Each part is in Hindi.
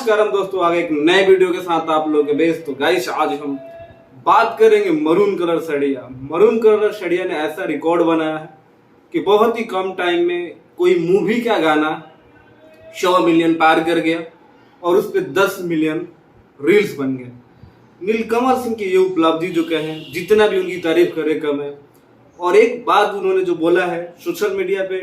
नमस्कार हम दोस्तों, आगे एक नए वीडियो के साथ आप लोगों के बेस। तो गाइस आज हम बात करेंगे मरून कलर सड़िया। मरून कलर सड़िया ने ऐसा रिकॉर्ड बनाया है कि बहुत ही कम टाइम में कोई मूवी का गाना 100 मिलियन पार कर गया और उस पर 10 मिलियन रील्स बन गए। नीलकमल सिंह की ये उपलब्धि जो कहें, जितना भी उनकी तारीफ करे कम है। और एक बात उन्होंने जो बोला है, सोशल मीडिया पे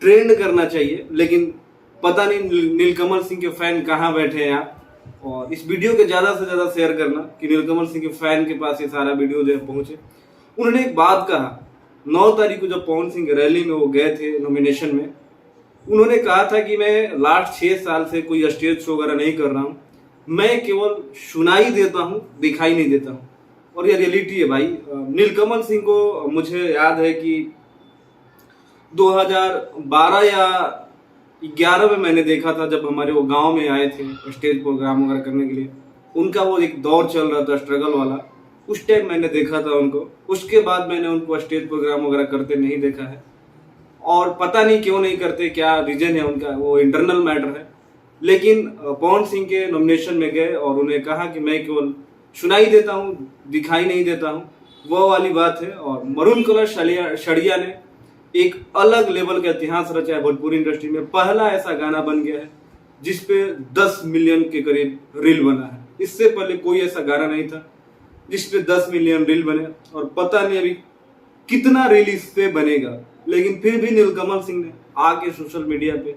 ट्रेंड करना चाहिए, लेकिन पता नहीं नीलकमल सिंह के फैन कहाँ बैठे हैं आप। और इस वीडियो के ज्यादा से ज्यादा शेयर करना कि नीलकमल सिंह के फैन के पास ये सारा वीडियो जो है पहुंचे। उन्होंने एक बात कहा, 9 तारीख को जब पवन सिंह रैली में वो गए थे नॉमिनेशन में, उन्होंने कहा था कि मैं लास्ट 6 साल से कोई स्टेज शो वगैरह नहीं कर रहा हूँ, मैं केवल सुनाई देता हूँ, दिखाई नहीं देता हूँ। और ये रियलिटी है भाई। नीलकमल सिंह को मुझे याद है कि 2012 या 11 में मैंने देखा था, जब हमारे वो गांव में आए थे स्टेज प्रोग्राम वगैरह करने के लिए। उनका वो एक दौर चल रहा था स्ट्रगल वाला, उस टाइम मैंने देखा था उनको। उसके बाद मैंने उनको स्टेज प्रोग्राम वगैरह करते नहीं देखा है, और पता नहीं क्यों नहीं करते, क्या रीजन है उनका, वो इंटरनल मैटर है। लेकिन पवन सिंह के नॉमिनेशन में गए और उन्हें कहा कि मैं केवल सुनाई देता हूँ, दिखाई नहीं देता हूँ, वो वाली बात है। और मरून कलर सड़िया ने एक अलग लेवल का इतिहास रचा है भोजपुरी इंडस्ट्री में। पहला ऐसा गाना बन गया है जिसपे 10 मिलियन के करीब रील बना है। इससे पहले कोई ऐसा गाना नहीं था जिसपे 10 मिलियन रील बने, और पता नहीं अभी कितना रील इस पे बनेगा। लेकिन फिर भी नीलकमल सिंह ने आके सोशल मीडिया पे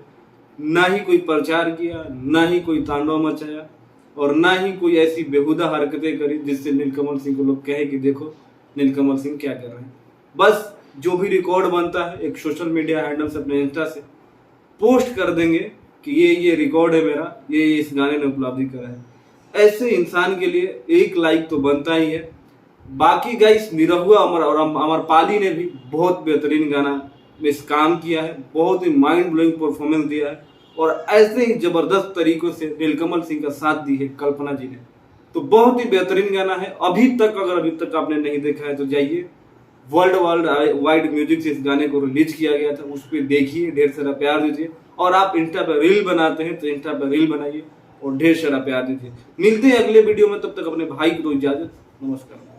ना ही कोई प्रचार किया, ना ही कोई तांडव मचाया, और ना ही कोई ऐसी बेहुदा हरकतें करी जिससे नीलकमल सिंह को लोग कहे कि देखो नीलकमल सिंह क्या कर रहे हैं। बस जो भी रिकॉर्ड बनता है एक सोशल मीडिया हैंडल से, अपने इंस्टा से पोस्ट कर देंगे कि ये रिकॉर्ड है मेरा, ये इस गाने ने उपलब्धि करा है। ऐसे इंसान के लिए एक लाइक तो बनता ही है। बाकी गाइस निरहुआ और अमरपाली ने भी बहुत बेहतरीन गाना में इस काम किया है, बहुत ही माइंड ब्लोइंग परफॉर्मेंस दिया है, और ऐसे ही जबरदस्त तरीकों से नीलकमल सिंह का साथ दी है कल्पना जी ने। तो बहुत ही बेहतरीन गाना है। अभी तक आपने नहीं देखा है तो जाइए, वर्ल्ड वाइड म्यूजिक से इस गाने को रिलीज किया गया था, उस पर देखिए, ढेर सारा प्यार दीजिए। और आप इंस्टा पर रील बनाते हैं तो इंस्टा पर रील बनाइए और ढेर सारा प्यार दीजिए। मिलते हैं अगले वीडियो में, तब तक अपने भाई को दो इजाजत। नमस्कार।